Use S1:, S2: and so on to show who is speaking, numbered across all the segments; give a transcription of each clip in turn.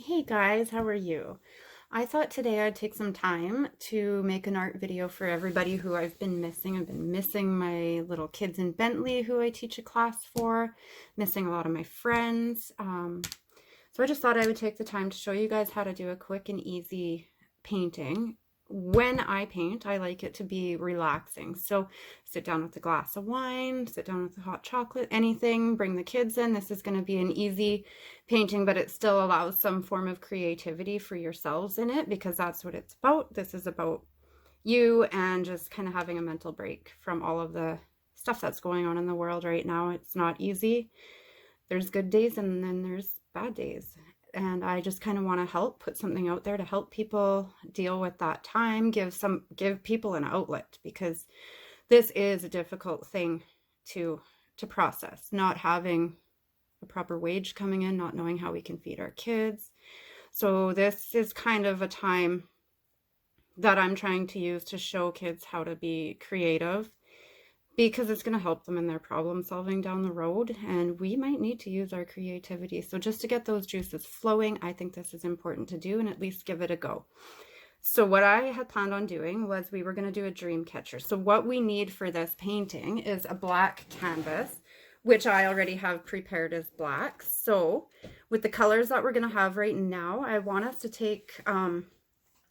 S1: Hey guys, how are you? I thought today I'd take some time to make an art video for everybody who I've been missing. I've been missing my little kids in Bentley who I teach a class for, missing a lot of my friends. So I just thought I would take the time to show you guys how to do a quick and easy painting. When I paint, I like it to be relaxing. So sit down with a glass of wine, sit down with a hot chocolate, anything, bring the kids in. This is going to be an easy painting, but it still allows some form of creativity for yourselves in it because that's what it's about. This is about you and just kind of having a mental break from all of the stuff that's going on in the world right now. It's not easy. There's good days and then there's bad days. And I just kind of want to help put something out there to help people deal with that time, give people an outlet, because this is a difficult thing to process, not having a proper wage coming in, not knowing how we can feed our kids. So this is kind of a time that I'm trying to use to show kids how to be creative, because it's going to help them in their problem solving down the road, and we might need to use our creativity. So just to get those juices flowing, I think this is important to do and at least give it a go. So what I had planned on doing was we were going to do a dream catcher. So what we need for this painting is a black canvas, which I already have prepared as black. So with the colors that we're going to have right now, I want us to take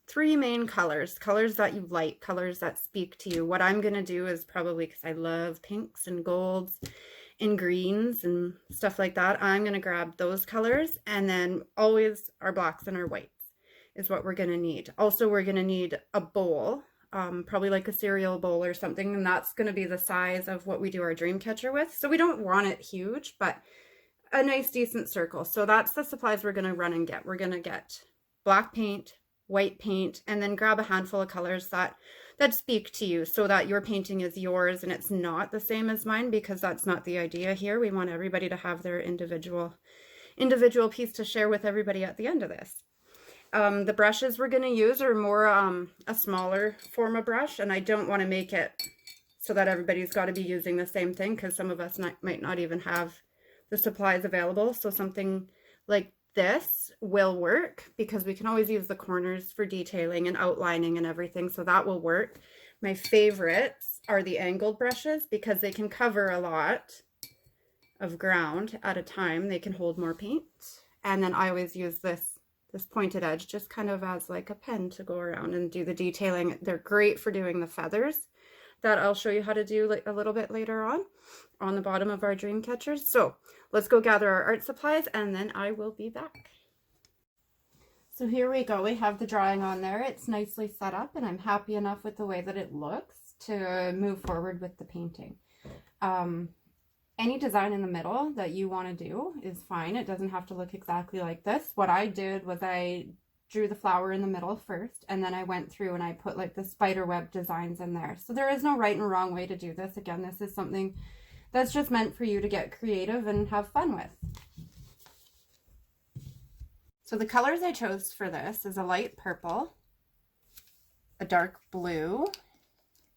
S1: three main colors that you like, colors that speak to you. What I'm going to do is probably, because I love pinks and golds and greens and stuff like that, I'm going to grab those colors, and then always our blacks and our whites is what we're going to need. Also, we're going to need a bowl, probably like a cereal bowl or something, and that's going to be the size of what we do our dream catcher with. So we don't want it huge, but a nice decent circle. So that's the supplies we're going to run and get. We're going to get black paint, white paint, and then grab a handful of colors that speak to you, so that your painting is yours and it's not the same as mine, because that's not the idea here. We want everybody to have their individual piece to share with everybody at the end of this. The brushes we're going to use are more a smaller form of brush, and I don't want to make it so that everybody's got to be using the same thing, because some of us might not even have the supplies available. So something like this will work, because we can always use the corners for detailing and outlining and everything, so that will work. My favorites are the angled brushes, because they can cover a lot of ground at a time. They can hold more paint. And then I always use this pointed edge just kind of as like a pen to go around and do the detailing. They're great for doing the feathers that I'll show you how to do a little bit later on the bottom of our dream catchers. So let's go gather our art supplies, and then I will be back. So here we go. We have the drawing on there. It's nicely set up, and I'm happy enough with the way that it looks to move forward with the painting. Any design in the middle that you want to do is fine. It doesn't have to look exactly like this. What I did was I drew the flower in the middle first, and then I went through and I put like the spider web designs in there. So there is no right and wrong way to do this. Again, this is something that's just meant for you to get creative and have fun with. So the colors I chose for this is a light purple, a dark blue.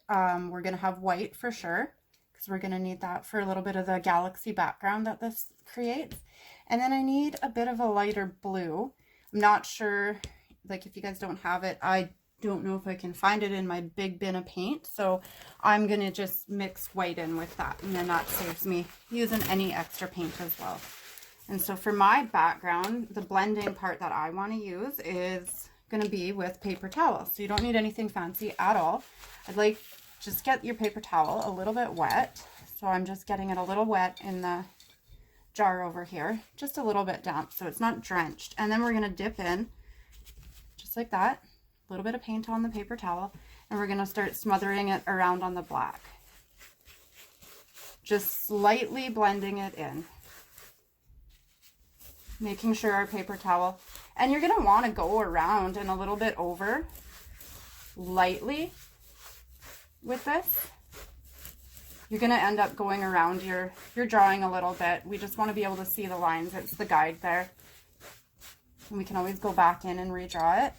S1: We're going to have white for sure, because we're going to need that for a little bit of the galaxy background that this creates. And then I need a bit of a lighter blue. I'm not sure, like, if you guys don't have it, I don't know if I can find it in my big bin of paint. So I'm going to just mix white in with that, and then that saves me using any extra paint as well. And so for my background, the blending part that I want to use is going to be with paper towel. So you don't need anything fancy at all. I'd like, just get your paper towel a little bit wet. So I'm just getting it a little wet in the jar over here, just a little bit damp so it's not drenched. And then we're going to dip in just like that, a little bit of paint on the paper towel, and we're going to start smothering it around on the black, just slightly blending it in, making sure our paper towel, and you're going to want to go around and a little bit over lightly with this. You're going to end up going around your drawing a little bit. We just want to be able to see the lines. It's the guide there. And we can always go back in and redraw it.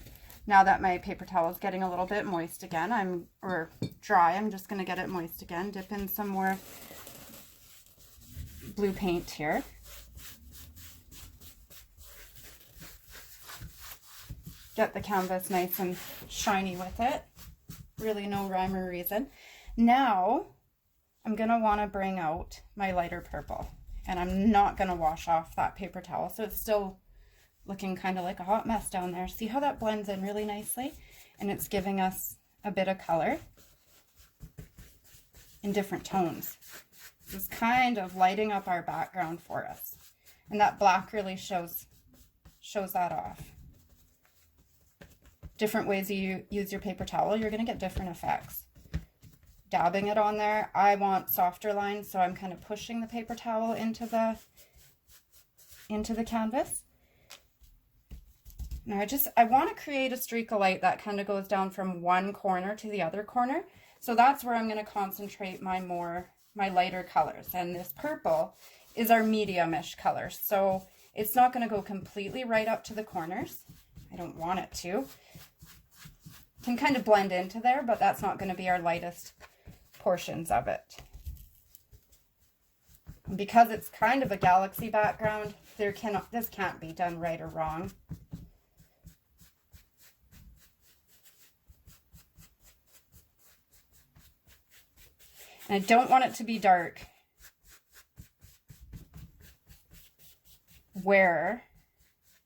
S1: Now that my paper towel is getting a little bit moist again, or dry, I'm just going to get it moist again. Dip in some more blue paint here. get the canvas nice and shiny with it. Really no rhyme or reason. Now I'm going to want to bring out my lighter purple, and I'm not going to wash off that paper towel, so it's still looking kind of like a hot mess down there. See how that blends in really nicely, and it's giving us a bit of color in different tones. It's kind of lighting up our background for us, and that black really shows that off. Different ways you use your paper towel, you're going to get different effects. Dabbing it on there, I want softer lines, so I'm kind of pushing the paper towel into the canvas. Now I want to create a streak of light that kind of goes down from one corner to the other corner. So that's where I'm going to concentrate my lighter colors. And this purple is our medium-ish color. So it's not going to go completely right up to the corners. I don't want it to. It can kind of blend into there, but that's not going to be our lightest portions of it. And because it's kind of a galaxy background, this can't be done right or wrong. And I don't want it to be dark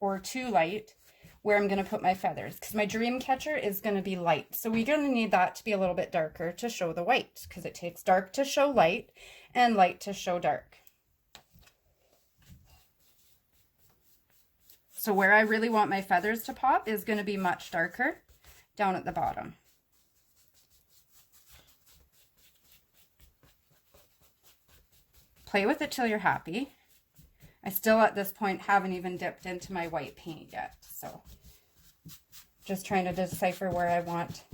S1: or too light where I'm going to put my feathers, because my dream catcher is going to be light. So we're going to need that to be a little bit darker to show the white, because it takes dark to show light and light to show dark. So where I really want my feathers to pop is going to be much darker down at the bottom. Play with it till you're happy. I still at this point haven't even dipped into my white paint yet, so just trying to decipher where I want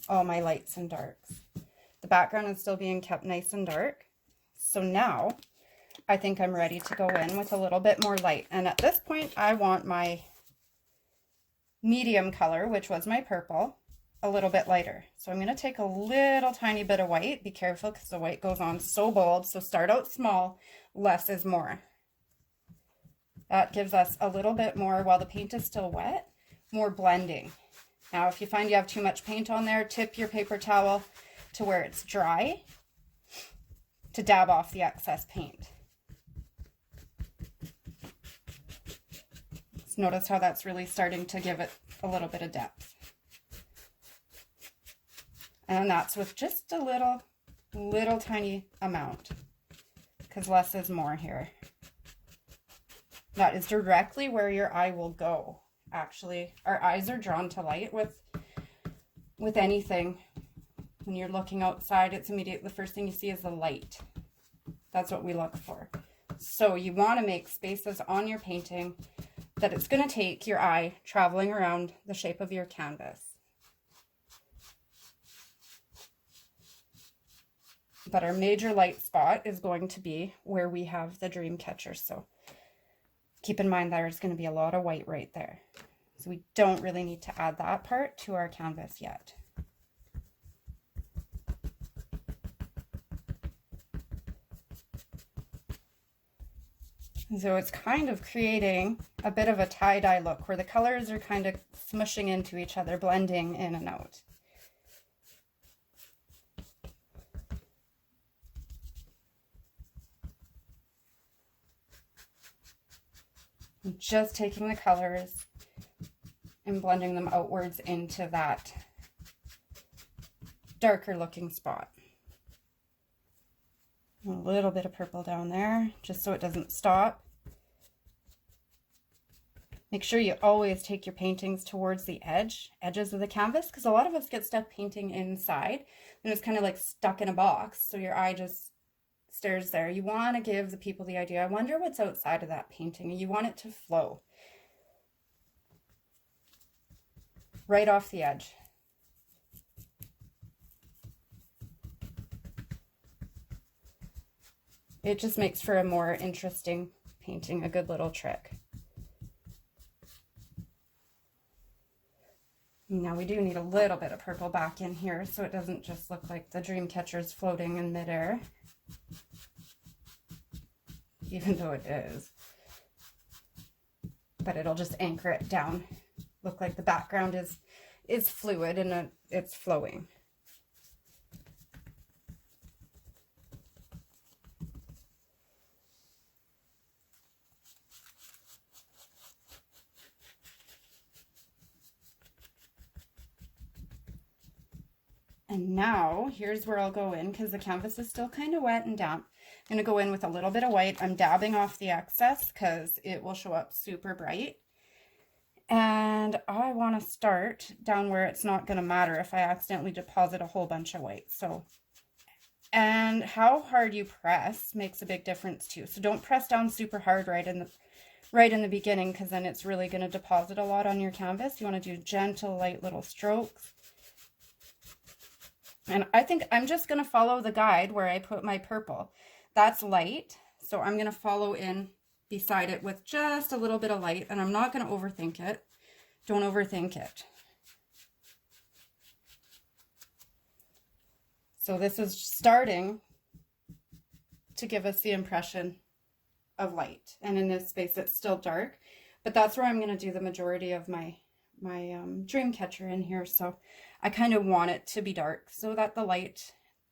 S1: all my lights and darks. The background is still being kept nice and dark, so now I think I'm ready to go in with a little bit more light. And at this point I want my medium color, which was my purple, a little bit lighter. So I'm going to take a little tiny bit of white. Be careful because the white goes on so bold. So start out small, less is more. That gives us a little bit more, while the paint is still wet, more blending. Now if you find you have too much paint on there, tip your paper towel to where it's dry to dab off the excess paint. Just notice how that's really starting to give it a little bit of depth. And that's with just a little tiny amount, because less is more here. That is directly where your eye will go. Actually, our eyes are drawn to light with anything. When you're looking outside, it's immediately the first thing you see is the light. That's what we look for. So you want to make spaces on your painting that it's going to take your eye traveling around the shape of your canvas. But our major light spot is going to be where we have the dream catcher. So keep in mind there's going to be a lot of white right there. So we don't really need to add that part to our canvas yet. So it's kind of creating a bit of a tie-dye look where the colors are kind of smushing into each other, blending in and out. I'm just taking the colors and blending them outwards into that darker looking spot. A little bit of purple down there, just so it doesn't stop. Make sure you always take your paintings towards the edges of the canvas, because a lot of us get stuck painting inside and it's kind of like stuck in a box, so your eye just stares there. You want to give the people the idea, I wonder what's outside of that painting, and you want it to flow right off the edge. It just makes for a more interesting painting, a good little trick. Now we do need a little bit of purple back in here so it doesn't just look like the dream catcher's floating in midair, even though it is. but it'll just anchor it down. Look like the background is fluid and it's flowing. And now here's where I'll go in, because the canvas is still kind of wet and damp. I'm going to go in with a little bit of white. I'm dabbing off the excess because it will show up super bright. And I want to start down where it's not going to matter if I accidentally deposit a whole bunch of white. And how hard you press makes a big difference too. So don't press down super hard right in the beginning, because then it's really going to deposit a lot on your canvas. You want to do gentle, light little strokes. And I think I'm just going to follow the guide where I put my purple. That's light, so I'm going to follow in beside it with just a little bit of light, and I'm not going to overthink it. Don't overthink it. So this is starting to give us the impression of light, and in this space it's still dark, but that's where I'm going to do the majority of my dream catcher in here. So I kind of want it to be dark so that the light,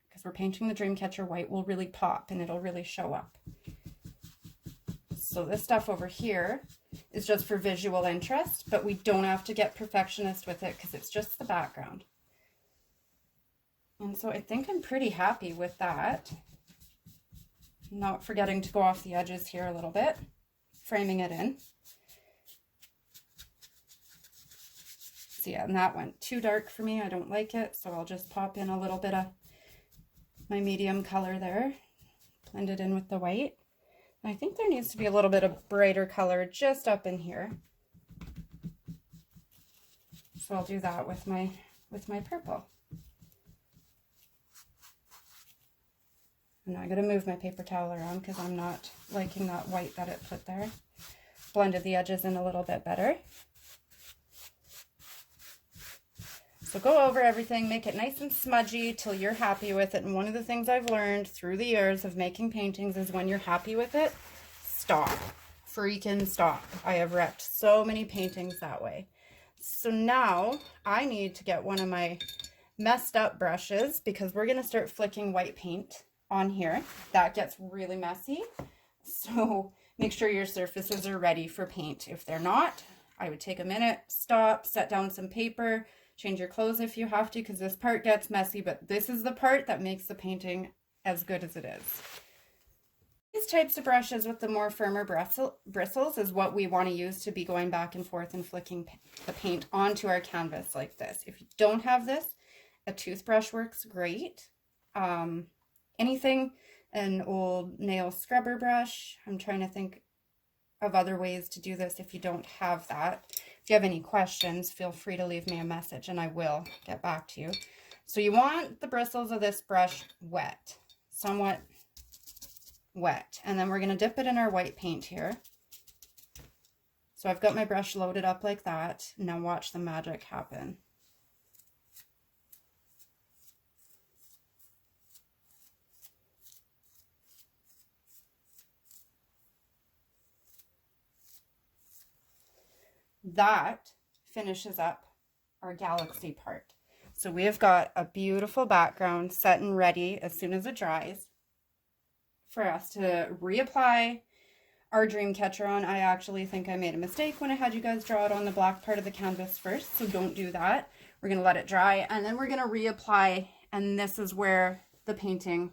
S1: because we're painting the dream catcher white, will really pop and it'll really show up. So this stuff over here is just for visual interest, but we don't have to get perfectionist with it because it's just the background. And so I think I'm pretty happy with that. Not forgetting to go off the edges here a little bit, framing it in. So yeah, and that went too dark for me. I don't like it, so I'll just pop in a little bit of my medium color there, blend it in with the white. And I think there needs to be a little bit of brighter color just up in here. So I'll do that with my purple. And I'm going to move my paper towel around because I'm not liking that white that it put there. Blended the edges in a little bit better. So go over everything, make it nice and smudgy till you're happy with it. And one of the things I've learned through the years of making paintings is when you're happy with it, stop. Freaking stop. I have wrecked so many paintings that way. So now I need to get one of my messed up brushes because we're going to start flicking white paint on here. That gets really messy. So make sure your surfaces are ready for paint. If they're not, I would take a minute, stop, set down some paper, change your clothes if you have to, because this part gets messy, but this is the part that makes the painting as good as it is. These types of brushes with the more firmer bristles is what we want to use to be going back and forth and flicking the paint onto our canvas like this. If you don't have this, a toothbrush works great. Anything, an old nail scrubber brush. I'm trying to think of other ways to do this if you don't have that. If you have any questions, feel free to leave me a message and I will get back to you. So you want the bristles of this brush wet, somewhat wet. And then we're going to dip it in our white paint here. So I've got my brush loaded up like that. Now watch the magic happen. That finishes up our galaxy part. So we have got a beautiful background set and ready as soon as it dries for us to reapply our dream catcher on. I actually think I made a mistake when I had you guys draw it on the black part of the canvas first, so don't do that. We're going to let it dry and then we're going to reapply, and this is where the painting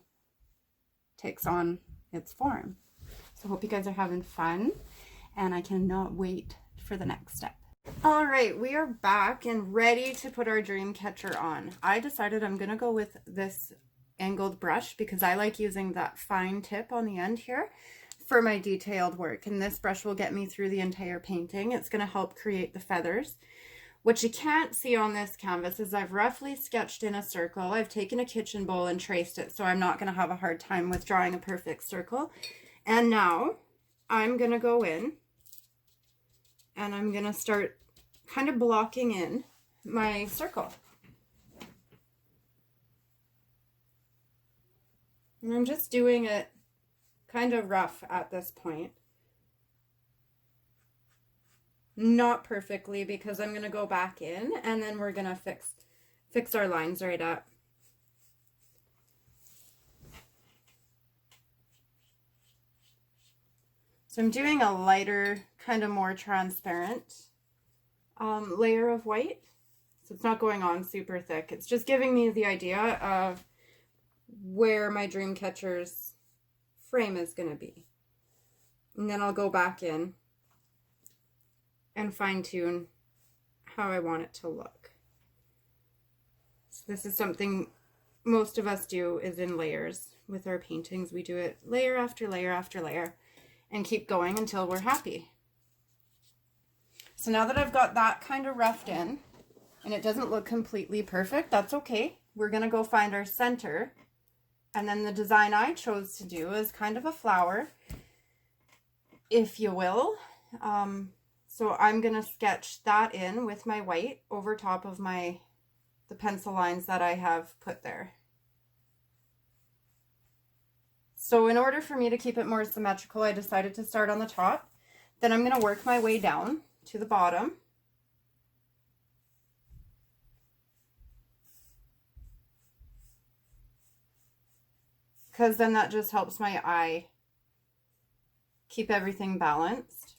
S1: takes on its form. So hope you guys are having fun, and I cannot wait for the next step. All right, we are back and ready to put our dream catcher on. I decided I'm going to go with this angled brush because I like using that fine tip on the end here for my detailed work, and this brush will get me through the entire painting. It's going to help create the feathers. What you can't see on this canvas is I've roughly sketched in a circle. I've taken a kitchen bowl and traced it, so I'm not going to have a hard time with drawing a perfect circle. And now I'm going to go in and I'm going to start kind of blocking in my circle. And I'm just doing it kind of rough at this point. Not perfectly, because I'm going to go back in and then we're going to fix our lines right up. So I'm doing a lighter, kind of more transparent layer of white. So it's not going on super thick. It's just giving me the idea of where my dreamcatcher's frame is going to be. And then I'll go back in and fine tune how I want it to look. So this is something most of us do, is in layers with our paintings. We do it layer after layer after layer and keep going until we're happy. So now that I've got that kind of roughed in and it doesn't look completely perfect, that's okay. We're going to go find our center. And then the design I chose to do is kind of a flower, if you will. So I'm going to sketch that in with my white over top of the pencil lines that I have put there. So in order for me to keep it more symmetrical, I decided to start on the top. Then I'm going to work my way down to the bottom. Because then that just helps my eye keep everything balanced.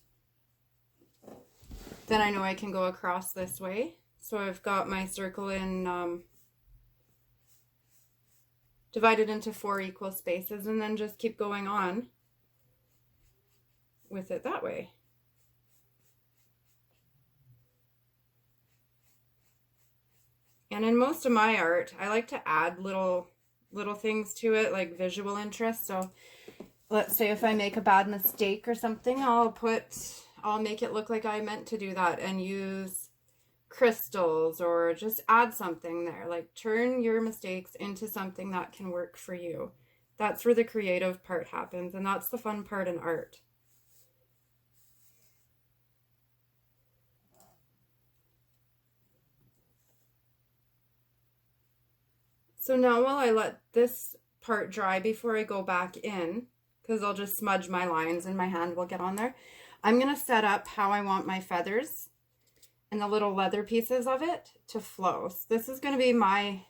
S1: Then I know I can go across this way. So I've got my circle in divided into 4 equal spaces, and then just keep going on with it that way. And in most of my art, I like to add little things to it, like visual interest. So let's say if I make a bad mistake or something, I'll make it look like I meant to do that and use crystals, or just add something there. Like, turn your mistakes into something that can work for you. That's where the creative part happens, and that's the fun part in art. So now while I let this part dry before I go back in, because I'll just smudge my lines and my hand will get on there, I'm going to set up how I want my feathers and the little leather pieces of it to flow. So this is going to be my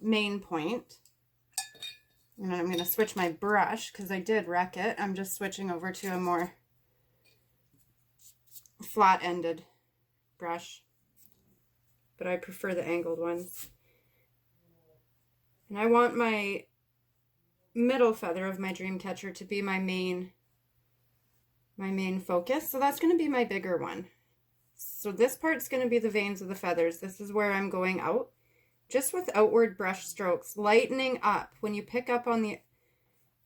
S1: main point. And I'm going to switch my brush because I did wreck it. I'm just switching over to a more flat-ended brush, but I prefer the angled ones. And I want my middle feather of my dreamcatcher to be my main focus. So that's going to be my bigger one. So this part's going to be the veins of the feathers. This is where I'm going out, just with outward brush strokes, lightening up. When you pick up on the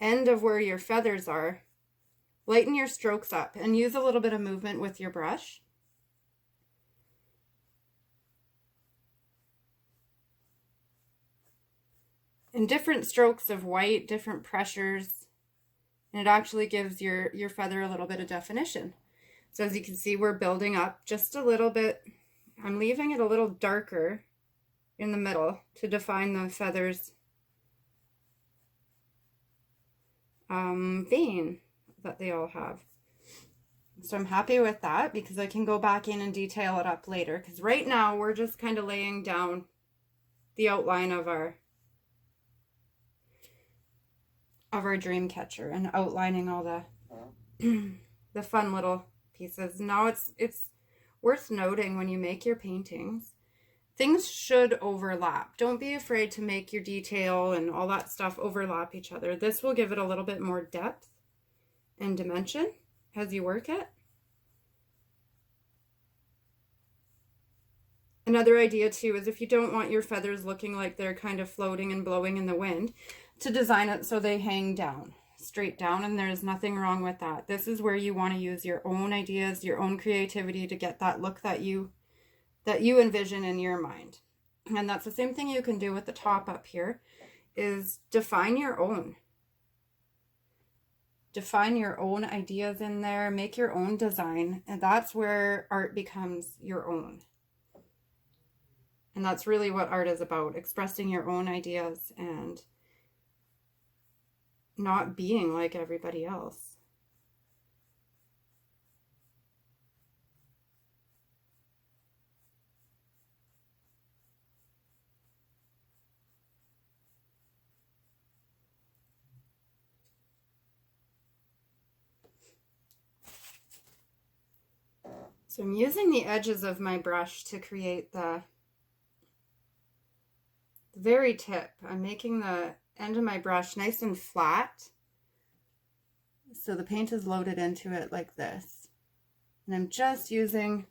S1: end of where your feathers are, lighten your strokes up and use a little bit of movement with your brush. And different strokes of white, different pressures, and it actually gives your feather a little bit of definition. So as you can see, we're building up just a little bit. I'm leaving it a little darker in the middle to define the feather's vein that they all have. So I'm happy with that because I can go back in and detail it up later, because right now we're just kind of laying down the outline of our dreamcatcher and outlining all the the fun little pieces. Now it's worth noting, when you make your paintings, things should overlap. Don't be afraid to make your detail and all that stuff overlap each other. This will give it a little bit more depth and dimension as you work it. Another idea too is, if you don't want your feathers looking like they're kind of floating and blowing in the wind, to design it so they hang down, straight down, and there's nothing wrong with that. This is where you want to use your own ideas, your own creativity to get that look that you envision in your mind. And that's the same thing you can do with the top up here, is define your own ideas in there, make your own design, and that's where art becomes your own. And that's really what art is about, expressing your own ideas and not being like everybody else. So I'm using the edges of my brush to create the very tip. I'm making the end of my brush nice and flat, so the paint is loaded into it like this. And I'm just using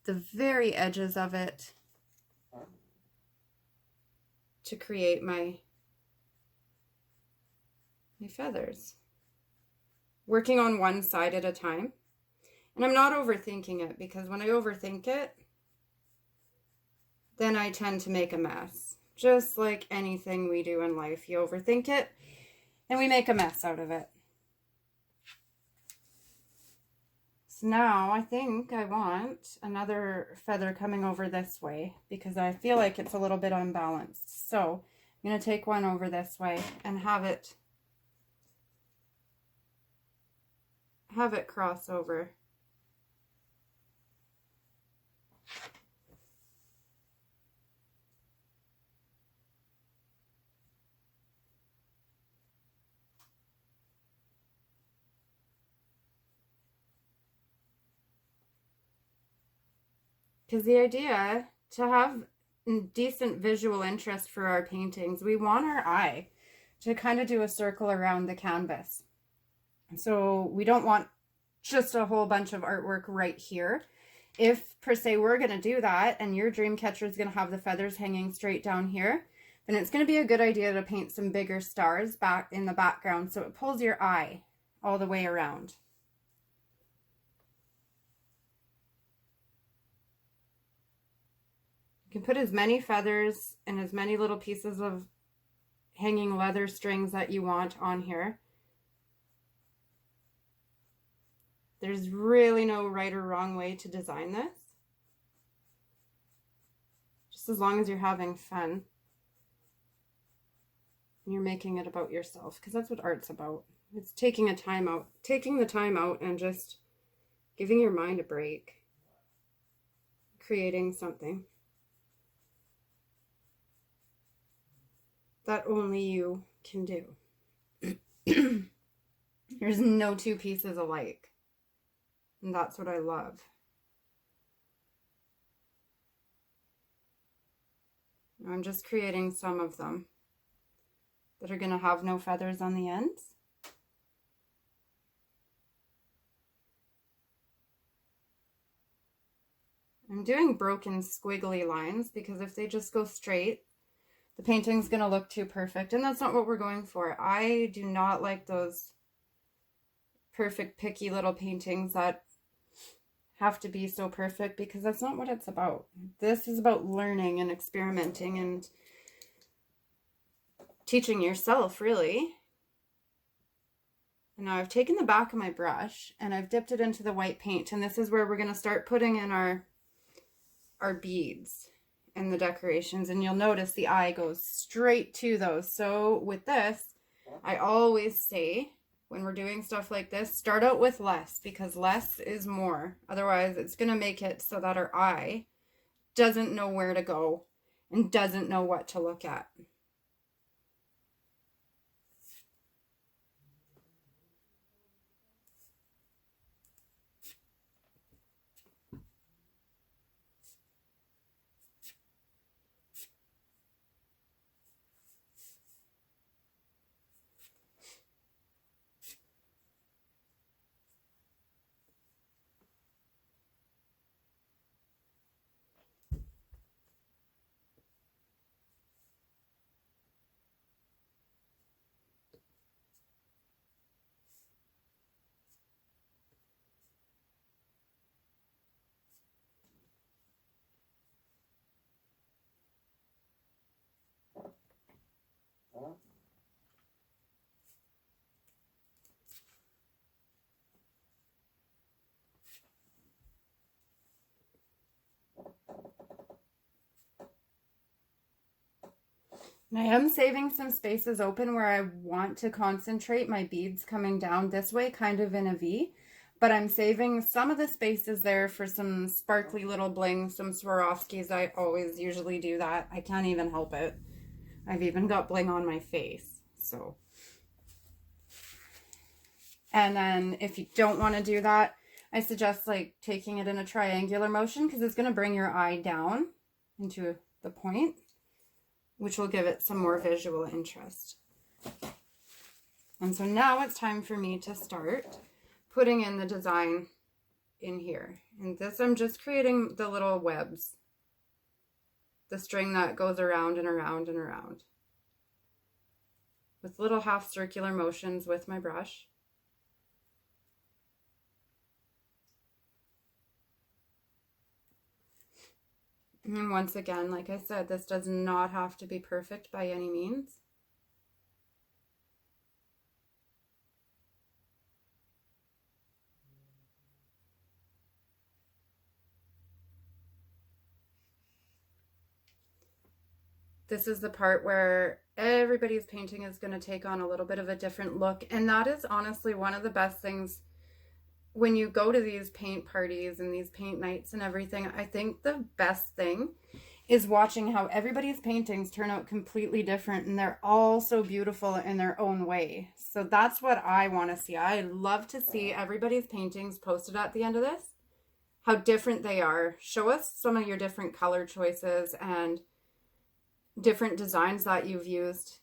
S1: the very edges of it to create my feathers. Working on one side at a time. And I'm not overthinking it, because when I overthink it, then I tend to make a mess. Just like anything we do in life, you overthink it and we make a mess out of it. So now I think I want another feather coming over this way, because I feel like it's a little bit unbalanced. So I'm going to take one over this way and have it cross over. Because the idea to have decent visual interest for our paintings, we want our eye to kind of do a circle around the canvas. So we don't want just a whole bunch of artwork right here. If, per se, we're going to do that and your dream catcher is going to have the feathers hanging straight down here, then it's going to be a good idea to paint some bigger stars back in the background so it pulls your eye all the way around. You can put as many feathers and as many little pieces of hanging leather strings that you want on here. There's really no right or wrong way to design this. Just as long as you're having fun. And you're making it about yourself, because that's what art's about. It's taking the time out and just giving your mind a break. Creating something that only you can do. There's no two pieces alike. And that's what I love. I'm just creating some of them that are going to have no feathers on the ends. I'm doing broken squiggly lines because if they just go straight, the painting's going to look too perfect, and that's not what we're going for. I do not like those perfect, picky little paintings that have to be so perfect, because that's not what it's about. This is about learning and experimenting and teaching yourself, really. And now I've taken the back of my brush and I've dipped it into the white paint, and this is where we're going to start putting in our beads and the decorations, and you'll notice the eye goes straight to those. So with this, I always say, when we're doing stuff like this, start out with less, because less is more. Otherwise, it's going to make it so that our eye doesn't know where to go and doesn't know what to look at. And I am saving some spaces open where I want to concentrate my beads coming down this way, kind of in a V. But I'm saving some of the spaces there for some sparkly little bling, some Swarovskis. I always usually do that. I can't even help it. I've even got bling on my face. So. And then if you don't want to do that, I suggest like taking it in a triangular motion because it's going to bring your eye down into the point, which will give it some more visual interest. And so now it's time for me to start putting in the design in here. And this, I'm just creating the little webs, the string that goes around and around and around, with little half circular motions with my brush. And once again, like I said, this does not have to be perfect by any means. This is the part where everybody's painting is going to take on a little bit of a different look. And that is honestly one of the best things when you go to these paint parties and these paint nights and everything. I think the best thing is watching how everybody's paintings turn out completely different, and they're all so beautiful in their own way. So that's what I want to see. I love to see everybody's paintings posted at the end of this, how different they are. Show us some of your different color choices and different designs that you've used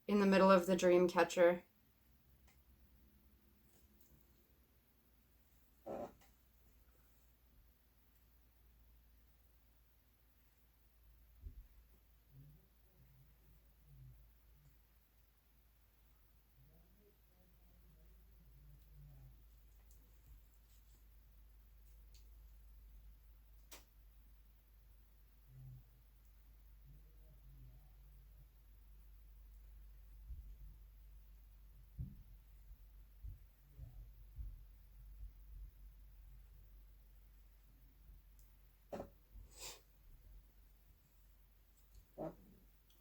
S1: in the middle of the dreamcatcher.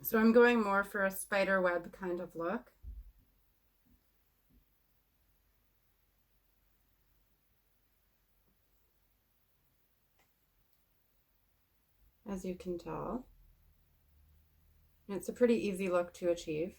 S1: So I'm going more for a spider web kind of look. As you can tell. And it's a pretty easy look to achieve.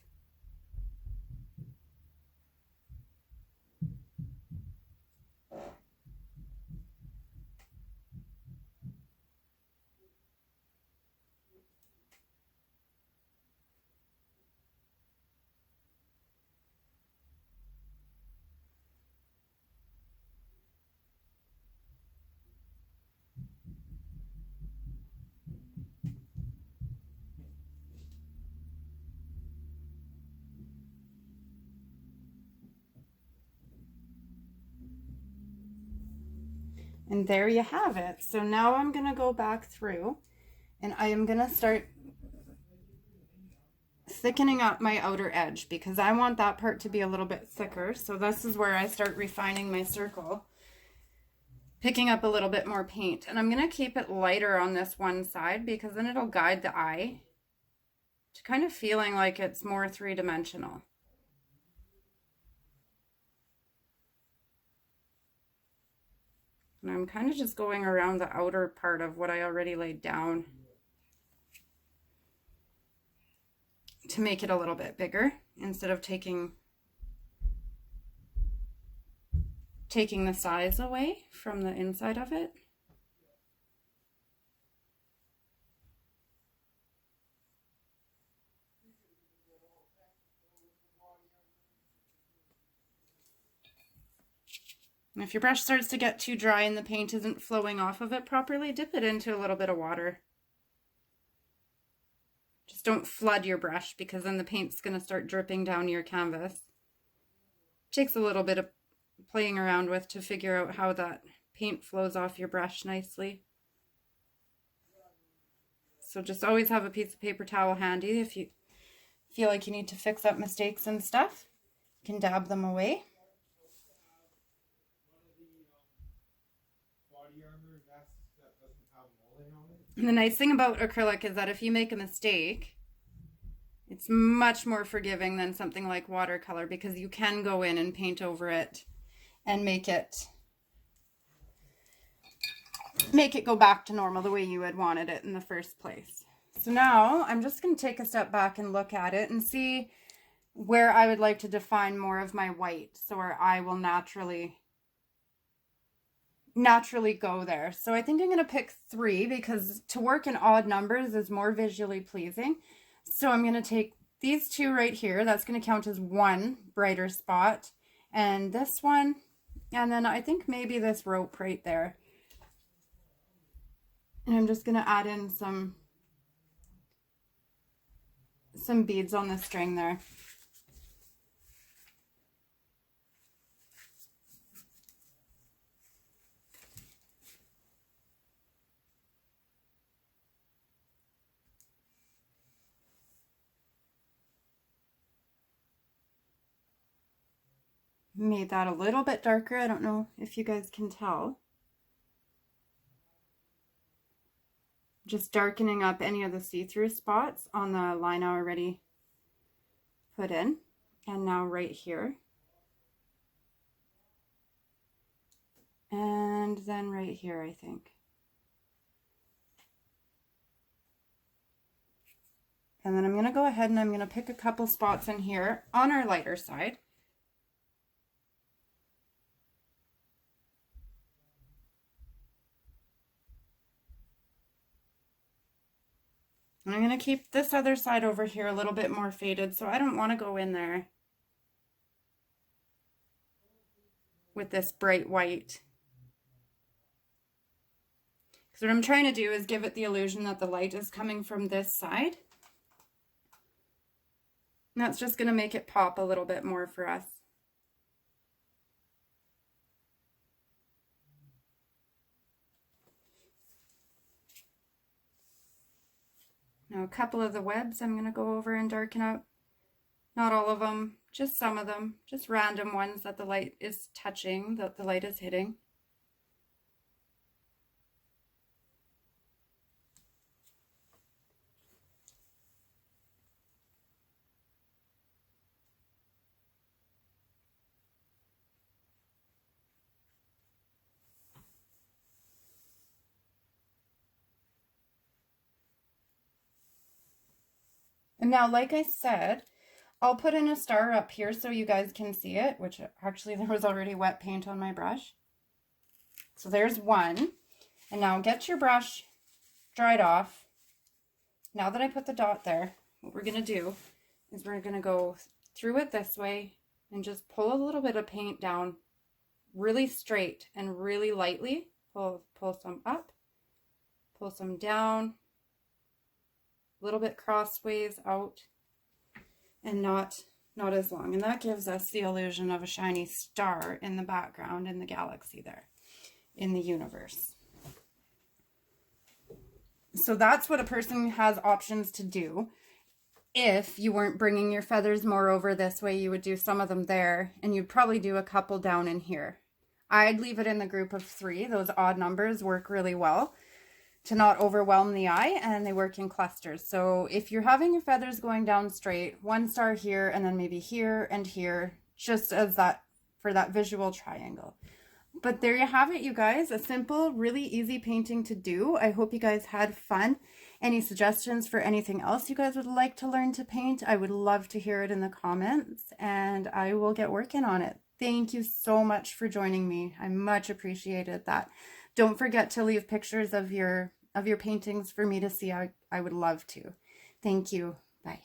S1: And there you have it. So now I'm going to go back through and I am going to start thickening up my outer edge because I want that part to be a little bit thicker. So this is where I start refining my circle, picking up a little bit more paint. And I'm going to keep it lighter on this one side because then it'll guide the eye to kind of feeling like it's more three-dimensional. And I'm kind of just going around the outer part of what I already laid down to make it a little bit bigger instead of taking the size away from the inside of it. And if your brush starts to get too dry and the paint isn't flowing off of it properly, dip it into a little bit of water. Just don't flood your brush because then the paint's going to start dripping down your canvas. It takes a little bit of playing around with to figure out how that paint flows off your brush nicely. So just always have a piece of paper towel handy if you feel like you need to fix up mistakes and stuff. You can dab them away. And the nice thing about acrylic is that if you make a mistake, it's much more forgiving than something like watercolor because you can go in and paint over it and make it go back to normal the way you had wanted it in the first place. So now I'm just going to take a step back and look at it and see where I would like to define more of my white, so where I will naturally naturally go there. So I think I'm going to pick 3 because to work in odd numbers is more visually pleasing. So I'm going to take these 2 right here. That's going to count as 1 brighter spot. And this one, and then I think maybe this rope right there. And I'm just going to add in some beads on the string there. Made that a little bit darker. I don't know if you guys can tell. Just darkening up any of the see-through spots on the line I already put in. And now right here. And then right here, I think. And then I'm going to go ahead and I'm going to pick a couple spots in here on our lighter side. And I'm going to keep this other side over here a little bit more faded, so I don't want to go in there with this bright white. Because what I'm trying to do is give it the illusion that the light is coming from this side. And that's just going to make it pop a little bit more for us. Now a couple of the webs I'm going to go over and darken up. Not all of them, just some of them, just random ones that the light is touching, that the light is hitting. And now, like I said, I'll put in a star up here so you guys can see it, which actually there was already wet paint on my brush. So there's one. And now get your brush dried off. Now that I put the dot there, what we're going to do is we're going to go through it this way and just pull a little bit of paint down really straight and really lightly. Pull some up, pull some down, a little bit crossways out, and not as long. And that gives us the illusion of a shiny star in the background in the galaxy there, in the universe. So that's what a person has options to do. If you weren't bringing your feathers more over this way, you would do some of them there, and you'd probably do a couple down in here. I'd leave it in the group of 3. Those odd numbers work really well to not overwhelm the eye, and they work in clusters. So if you're having your feathers going down straight, 1 star here and then maybe here and here, just as that for that visual triangle. But there you have it, you guys. A simple, really easy painting to do. I hope you guys had fun. Any suggestions for anything else you guys would like to learn to paint? I would love to hear it in the comments, and I will get working on it. Thank you so much for joining me. I much appreciated that. Don't forget to leave pictures of your paintings for me to see. I would love to. Thank you. Bye.